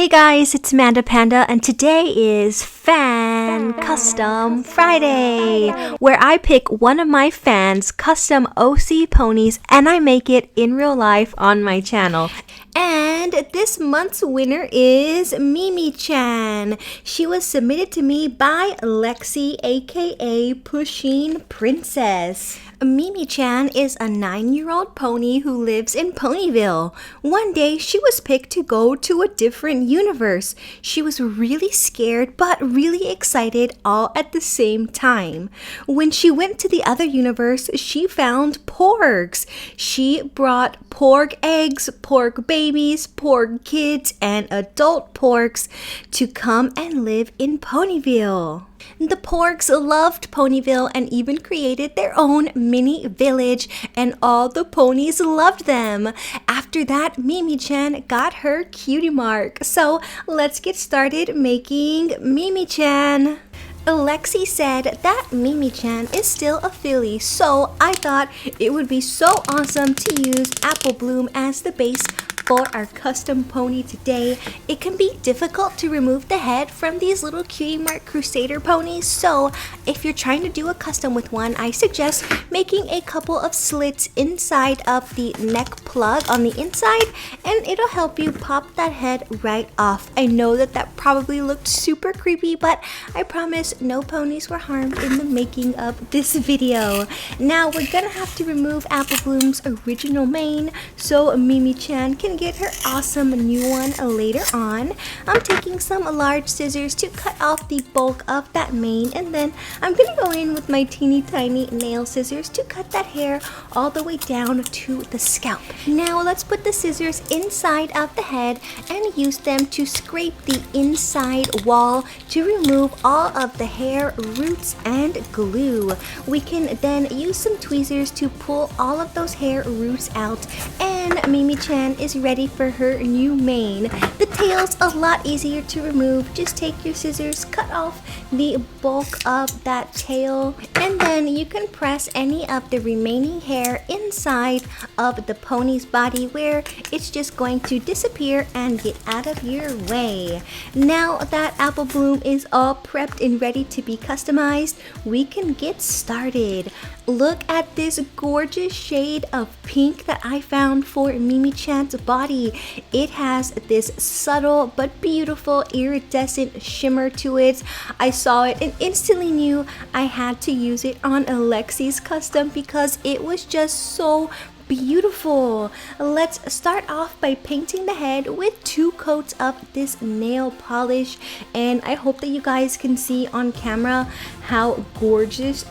Hey guys, it's MandaPanda and today is Fan Custom Friday, where I pick one of my fans' custom OC ponies and I make it in real life on my channel. And this month's winner is Mimi-chan. She was submitted to me by Lexi, aka Pusheen Princess. Mimi-chan is a 9-year-old pony who lives in Ponyville. One day, she was picked to go to a different universe. She was really scared but really excited all at the same time. When she went to the other universe, she found porgs. She brought porg eggs, porg babies, porg kids, and adult porgs to come and live in Ponyville. The porgs loved Ponyville and even created their own mini village, and all the ponies loved them. After that, Mimi-chan got her cutie mark. So let's get started making Mimi-chan. Lexi said that Mimi-chan is still a filly, so I thought it would be so awesome to use Apple Bloom as the base for our custom pony today. It can be difficult to remove the head from these little cutie mark crusader ponies, so if you're trying to do a custom with one, I suggest making a couple of slits inside of the neck plug on the inside, and it'll help you pop that head right off. I know that probably looked super creepy, but I promise no ponies were harmed in the making of this video. Now we're gonna have to remove Apple Bloom's original mane so Mimi-chan can get her awesome new one later on. I'm taking some large scissors to cut off the bulk of that mane, and then I'm gonna go in with my teeny tiny nail scissors to cut that hair all the way down to the scalp. Now let's put the scissors inside of the head and use them to scrape the inside wall to remove all of the hair, roots, and glue. We can then use some tweezers to pull all of those hair roots out, and Mimi-chan is ready for her new mane. The tail's a lot easier to remove. Just take your scissors, cut off the bulk of that tail, and then you can press any of the remaining hair inside of the pony's body where it's just going to disappear and get out of your way. Now that Apple Bloom is all prepped and ready to be customized, we can get started. Look at this gorgeous shade of pink that I found for Mimi-chan's body. It has this subtle but beautiful iridescent shimmer to it. I saw it and instantly knew I had to use it on Alexi's custom because it was just so beautiful. Let's start off by painting the head with 2 coats of this nail polish, and I hope that you guys can see on camera how gorgeous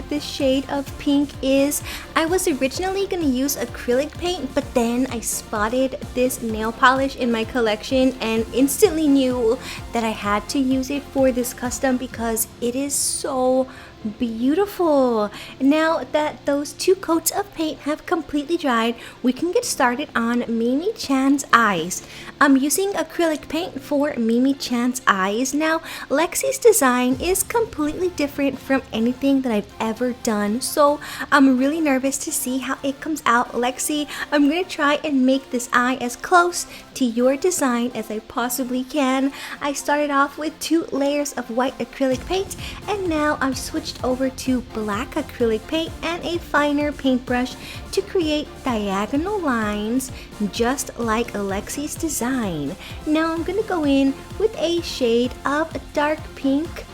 this shade of pink is. I was originally gonna use acrylic paint, but then I spotted this nail polish in my collection and instantly knew that I had to use it for this custom because it is so beautiful. Now that those 2 coats of paint have completely dried, we can get started on Mimi-chan's eyes. I'm using acrylic paint for Mimi-chan's eyes. Now, Lexi's design is completely different from anything that I've ever done, so I'm really nervous to see how it comes out. Lexi, I'm gonna try and make this eye as close to your design as I possibly can. I started off with 2 layers of white acrylic paint, and now I've switched over to black acrylic paint and a finer paintbrush to create diagonal lines just like Alexi's design. Now I'm gonna go in with a shade of dark pink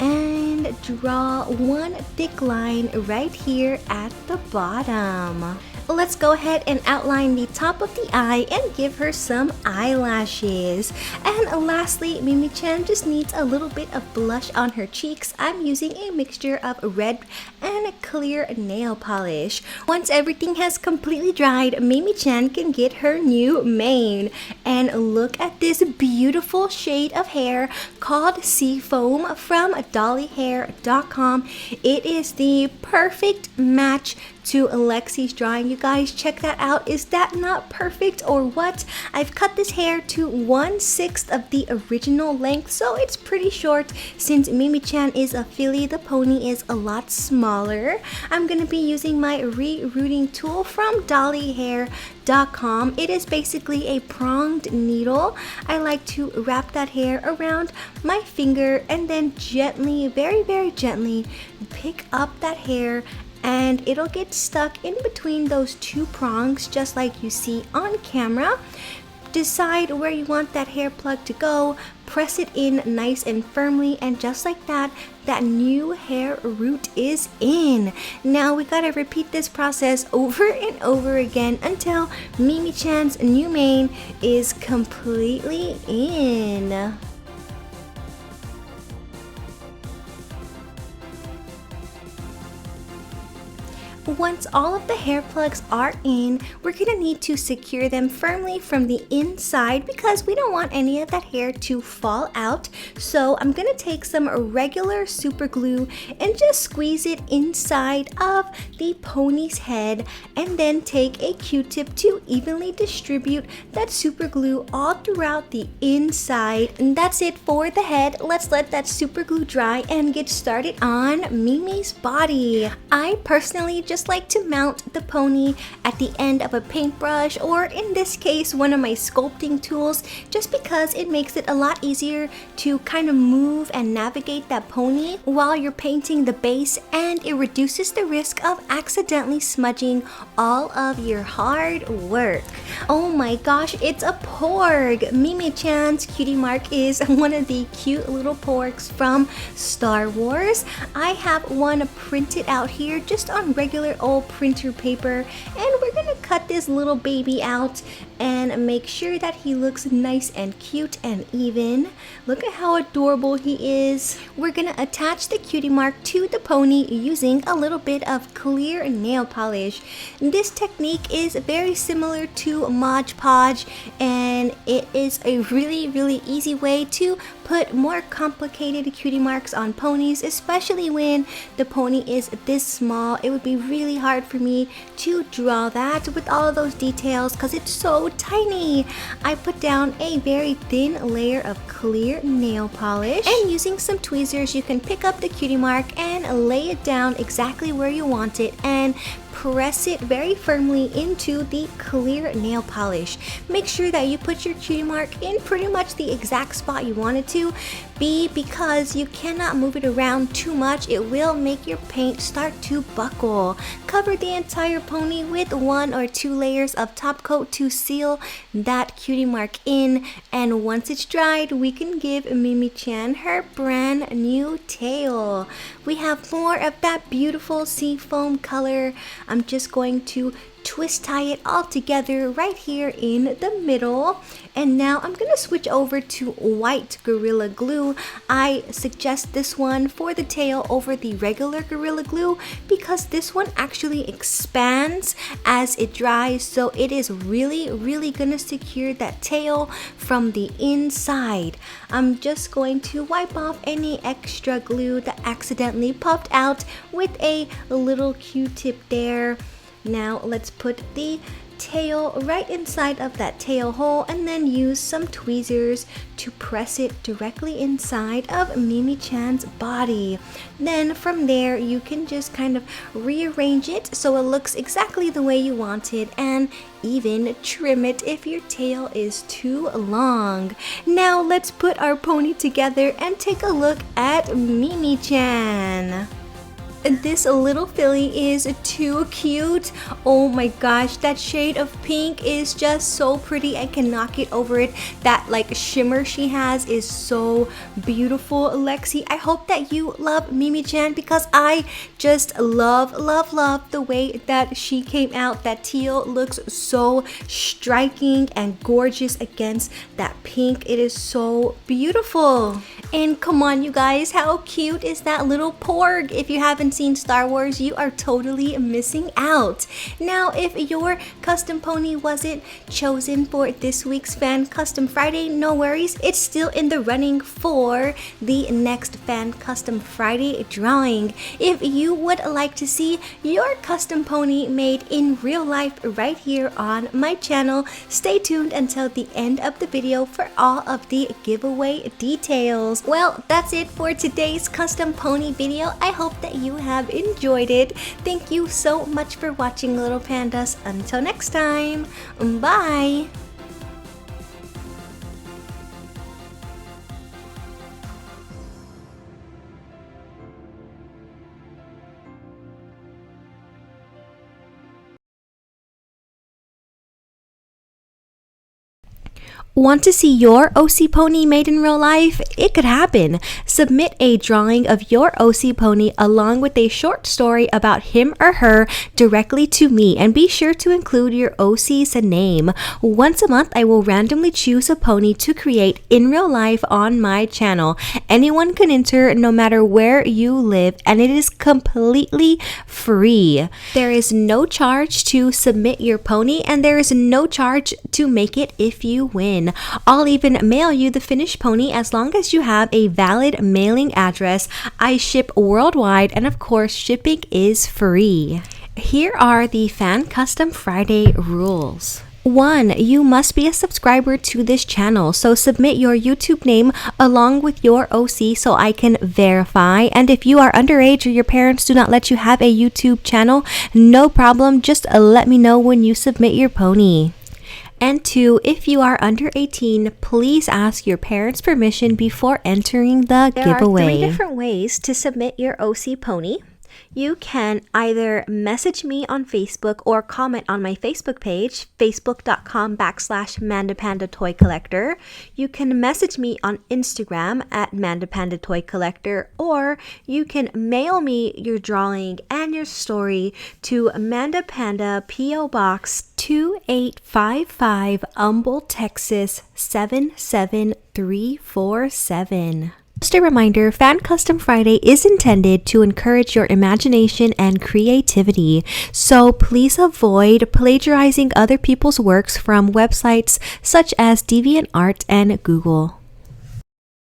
and draw one thick line right here at the bottom. Let's go ahead and outline the top of the eye and give her some eyelashes. And lastly, Mimi-chan just needs a little bit of blush on her cheeks. I'm using a mixture of red and clear nail polish. Once everything has completely dried, Mimi-chan can get her new mane. And look at this beautiful shade of hair called Seafoam from dollyhair.com. It is the perfect match to Lexi's drawing. You guys, check that out. Is that not perfect or what? I've cut this hair to 1/6 of the original length, so it's pretty short. Since Mimi-chan is a filly, the pony is a lot smaller. I'm gonna be using my re-rooting tool from dollyhair.com. It is basically a pronged needle. I like to wrap that hair around my finger and then gently, very, very gently pick up that hair, and it'll get stuck in between those two prongs just like you see on camera. Decide where you want that hair plug to go, press it in nice and firmly, and just like that, that new hair root is in. Now we gotta repeat this process over and over again until Mimi-chan's new mane is completely in. Once all of the hair plugs are in, we're gonna need to secure them firmly from the inside because we don't want any of that hair to fall out. So I'm gonna take some regular super glue and just squeeze it inside of the pony's head, and then take a Q-tip to evenly distribute that super glue all throughout the inside. And that's it for the head. Let's let that super glue dry and get started on Mimi's body. I personally just like to mount the pony at the end of a paintbrush, or in this case one of my sculpting tools, just because it makes it a lot easier to kind of move and navigate that pony while you're painting the base, and it reduces the risk of accidentally smudging all of your hard work. Oh my gosh, it's a porg! Mimi-chan's cutie mark is one of the cute little porgs from Star Wars. I have one printed out here just on regular old printer paper, and we're gonna cut this little baby out and make sure that he looks nice and cute and even. Look at how adorable he is. We're gonna attach the cutie mark to the pony using a little bit of clear nail polish. This technique is very similar to Mod Podge, and it is a really easy way to put more complicated cutie marks on ponies, especially when the pony is this small. It would be really hard for me to draw that with all of those details because it's so tiny. I put down a very thin layer of clear nail polish, and using some tweezers you can pick up the cutie mark and lay it down exactly where you want it and press it very firmly into the clear nail polish. Make sure that you put your cutie mark in pretty much the exact spot you want it to be, because you cannot move it around too much. It will make your paint start to buckle. Cover the entire pony with 1 or 2 layers of top coat to seal that cutie mark in, and once it's dried we can give Mimi-chan her brand new tail. We have more of that beautiful sea foam color. I'm just going to twist tie it all together right here in the middle, and now I'm gonna switch over to white Gorilla Glue. I suggest this one for the tail over the regular Gorilla Glue because this one actually expands as it dries, so it is really gonna secure that tail from the inside. I'm just going to wipe off any extra glue that accidentally popped out with a little Q-tip there. Now let's put the tail right inside of that tail hole, and then use some tweezers to press it directly inside of Mimi-chan's body. Then from there you can just kind of rearrange it so it looks exactly the way you want it, and even trim it if your tail is too long. Now let's put our pony together and take a look at Mimi-chan. This little filly is too cute. Oh my gosh, that shade of pink is just so pretty. I cannot get over it. That like shimmer she has is so beautiful. Lexi, I hope that you love Mimi-chan because I just love the way that she came out. That teal looks so striking and gorgeous against that pink. It is so beautiful. And come on you guys, how cute is that little porg? If you haven't haven't seen Star Wars, you are totally missing out. Now, if your custom pony wasn't chosen for this week's Fan Custom Friday, no worries, it's still in the running for the next Fan Custom Friday drawing. If you would like to see your custom pony made in real life right here on my channel, stay tuned until the end of the video for all of the giveaway details. Well, that's it for today's custom pony video. I hope that you have enjoyed it. Thank you so much for watching, little pandas. Until next time, bye! Want to see your OC pony made in real life? It could happen. Submit a drawing of your OC pony along with a short story about him or her directly to me, and be sure to include your OC's name. Once a month, I will randomly choose a pony to create in real life on my channel. Anyone can enter no matter where you live, and it is completely free. There is no charge to submit your pony, and there is no charge to make it if you win. I'll even mail you the finished pony as long as you have a valid mailing address. I ship worldwide, and of course, shipping is free. Here are the Fan Custom Friday rules. 1. You must be a subscriber to this channel, so submit your YouTube name along with your OC so I can verify. And if you are underage or your parents do not let you have a YouTube channel, no problem, just let me know when you submit your pony. And 2, if you are under 18, please ask your parents' permission before entering the giveaway. There are 3 different ways to submit your OC pony. You can either message me on Facebook or comment on my Facebook page, facebook.com/MandaPanda Toy Collector. You can message me on Instagram at MandaPanda Toy Collector, or you can mail me your drawing and your story to MandaPanda P.O. Box 2855, Humble, Texas 77347. Just a reminder, Fan Custom Friday is intended to encourage your imagination and creativity, so please avoid plagiarizing other people's works from websites such as DeviantArt and Google.